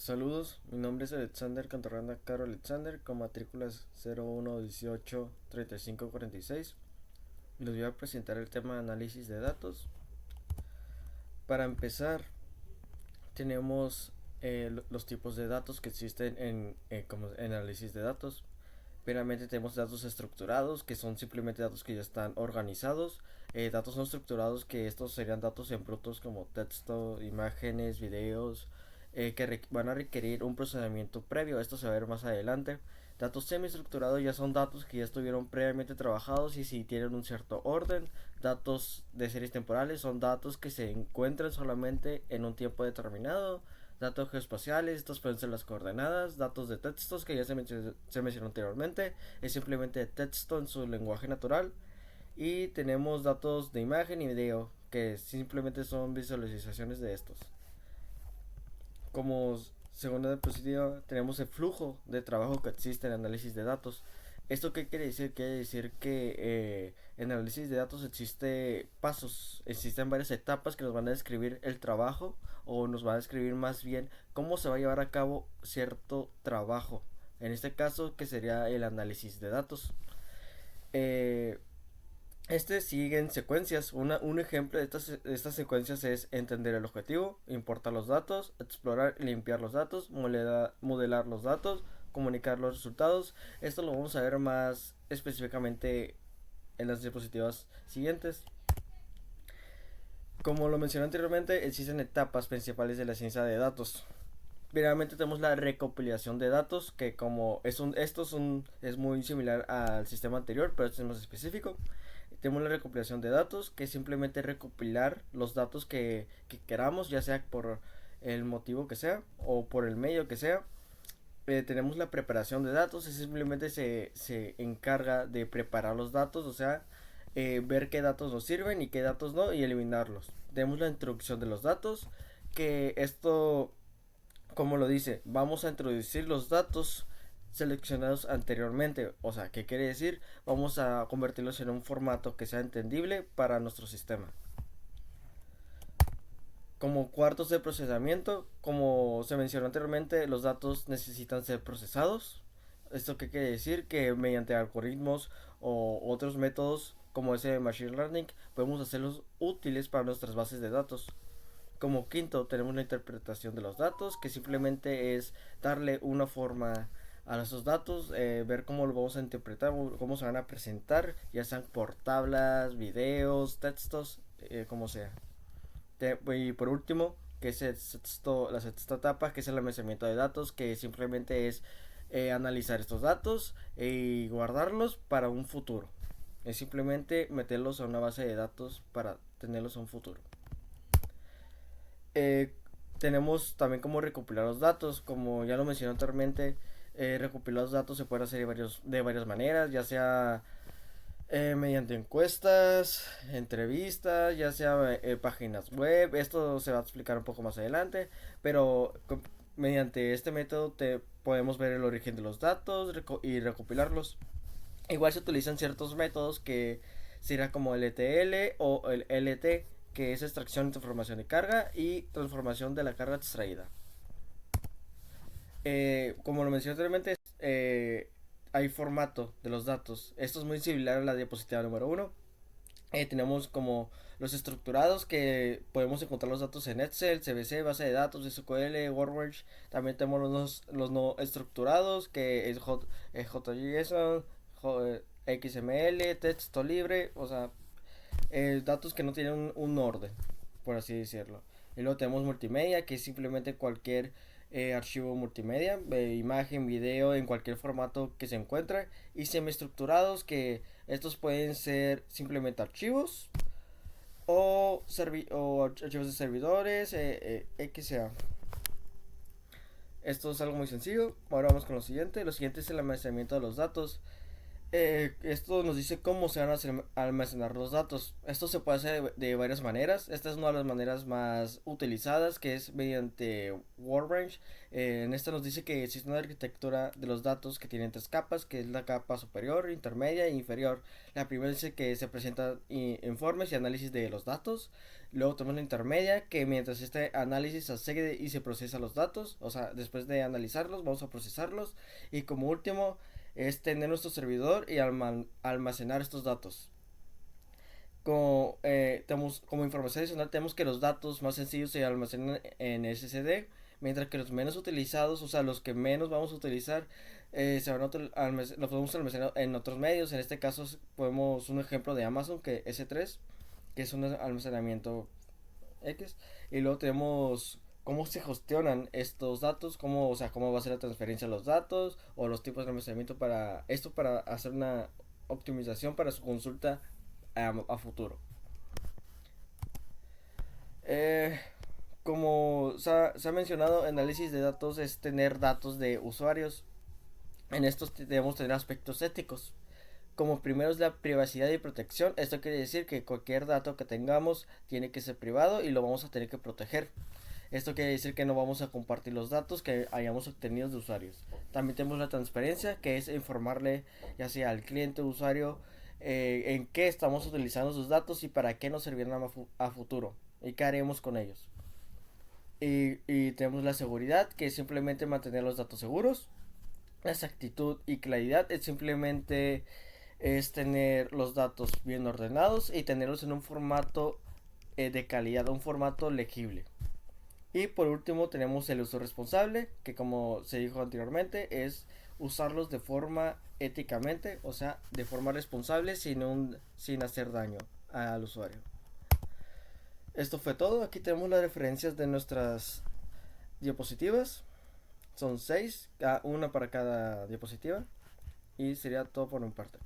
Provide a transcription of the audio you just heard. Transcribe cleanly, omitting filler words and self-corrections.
Saludos, mi nombre es Alexander Cantorranda Caro Alexander con matrículas 01183546 y les voy a presentar el tema de análisis de datos. Para empezar, tenemos los tipos de datos que existen en análisis de datos. Primeramente tenemos datos estructurados, que son simplemente datos que ya están organizados. Datos no estructurados, que estos serían datos en brutos como texto, imágenes, videos, que van a requerir un procesamiento previo. Esto se va a ver más adelante. Datos semiestructurados ya son datos que ya estuvieron previamente trabajados y si tienen un cierto orden. Datos de series temporales son datos que se encuentran solamente en un tiempo determinado. Datos geoespaciales, estos pueden ser las coordenadas. Datos de textos, que ya se mencionó anteriormente, es simplemente texto en su lenguaje natural. Y tenemos datos de imagen y video, que simplemente son visualizaciones de estos. Como segunda diapositiva tenemos el flujo de trabajo que existe en análisis de datos. ¿Esto qué quiere decir? Quiere decir que en análisis de datos existe pasos, existen varias etapas que nos van a describir el trabajo o nos va a describir más bien cómo se va a llevar a cabo cierto trabajo. En este caso, que sería el análisis de datos. Eh, sigue en secuencias. Un ejemplo de estas secuencias es entender el objetivo, importar los datos, explorar y limpiar los datos, modelar los datos, comunicar los resultados. Esto lo vamos a ver más específicamente en las diapositivas siguientes. Como lo mencioné anteriormente, existen etapas principales de la ciencia de datos. Primeramente tenemos la recopilación de datos, que como es muy similar al sistema anterior, pero este es más específico. Tenemos la recopilación de datos, que es simplemente recopilar los datos que queramos, ya sea por el motivo que sea o por el medio que sea. Tenemos la preparación de datos, es simplemente se encarga de preparar los datos, o sea, ver qué datos nos sirven y qué datos no, y eliminarlos. Tenemos la introducción de los datos, que esto, como lo dice, vamos a introducir los datos seleccionados anteriormente. O sea, ¿qué quiere decir? Vamos a convertirlos en un formato que sea entendible para nuestro sistema. Como cuartos de procesamiento, como se mencionó anteriormente, los datos necesitan ser procesados. ¿Esto qué quiere decir? Que mediante algoritmos o otros métodos como ese de Machine Learning podemos hacerlos útiles para nuestras bases de datos. Como quinto tenemos la interpretación de los datos, que simplemente es darle una forma a esos datos, ver cómo lo vamos a interpretar, cómo se van a presentar, ya sean por tablas, videos, textos, como sea. Y por último, que es la sexta etapa, que es el almacenamiento de datos, que simplemente es analizar estos datos y guardarlos para un futuro. Es simplemente meterlos a una base de datos para tenerlos a un futuro. eh, Tenemos también como recopilar los datos, como ya lo mencioné anteriormente. Recopilar los datos se puede hacer de varias maneras, ya sea mediante encuestas, entrevistas, ya sea páginas web. Esto se va a explicar un poco más adelante, pero mediante este método podemos ver el origen de los datos y recopilarlos. Igual se utilizan ciertos métodos que será como el ETL o el LT, que es extracción, transformación y carga, y transformación de la carga extraída. Como lo mencioné anteriormente, hay formato de los datos. Esto es muy similar a la diapositiva número uno. Tenemos como los estructurados, que podemos encontrar los datos en Excel, CBC, base de datos, SQL, WordWorks. También tenemos los no estructurados, que es JSON, XML, texto libre, o sea, datos que no tienen un orden, por así decirlo. Y luego tenemos multimedia, que es simplemente cualquier archivo multimedia, imagen, video, en cualquier formato que se encuentre. Y semiestructurados, que estos pueden ser simplemente archivos o archivos de servidores, XA. Esto es algo muy sencillo. Ahora vamos con lo siguiente. Lo siguiente es el almacenamiento de los datos. Esto nos dice cómo se van a almacenar los datos. Esto se puede hacer de varias maneras. Esta es una de las maneras más utilizadas, que es mediante WordBranch. En esta nos dice que existe una arquitectura de los datos que tiene tres capas, que es la capa superior, intermedia e inferior. La primera dice que se presentan informes y análisis de los datos. Luego tenemos la intermedia, que mientras este análisis se accede y se procesa los datos, o sea, después de analizarlos, vamos a procesarlos. Y como último, es tener nuestro servidor y almacenar estos datos. Como información adicional, tenemos que los datos más sencillos se almacenan en SSD, mientras que los menos utilizados, o sea, los que menos vamos a utilizar, los podemos almacenar en otros medios. En este caso, podemos un ejemplo de Amazon, que S3, que es un almacenamiento X. Y luego tenemos cómo se gestionan estos datos, cómo, o sea, cómo va a ser la transferencia de los datos o los tipos de almacenamiento para esto, para hacer una optimización para su consulta a futuro. Eh, como se ha mencionado, análisis de datos es tener datos de usuarios. En estos debemos tener aspectos éticos. Como primero es la privacidad y protección. Esto quiere decir que cualquier dato que tengamos tiene que ser privado y lo vamos a tener que proteger. Esto quiere decir que no vamos a compartir los datos que hayamos obtenido de usuarios. También tenemos la transparencia, que es informarle ya sea al cliente o usuario en qué estamos utilizando sus datos y para qué nos servirán a futuro y qué haremos con ellos. Y tenemos la seguridad, que es simplemente mantener los datos seguros. La exactitud y claridad es tener los datos bien ordenados y tenerlos en un formato de calidad, un formato legible. Y por último tenemos el uso responsable, que como se dijo anteriormente es usarlos de forma éticamente, o sea, de forma responsable sin hacer daño al usuario. Esto fue todo. Aquí tenemos las referencias de nuestras diapositivas. Son 6, una para cada diapositiva. Y sería todo por mi parte.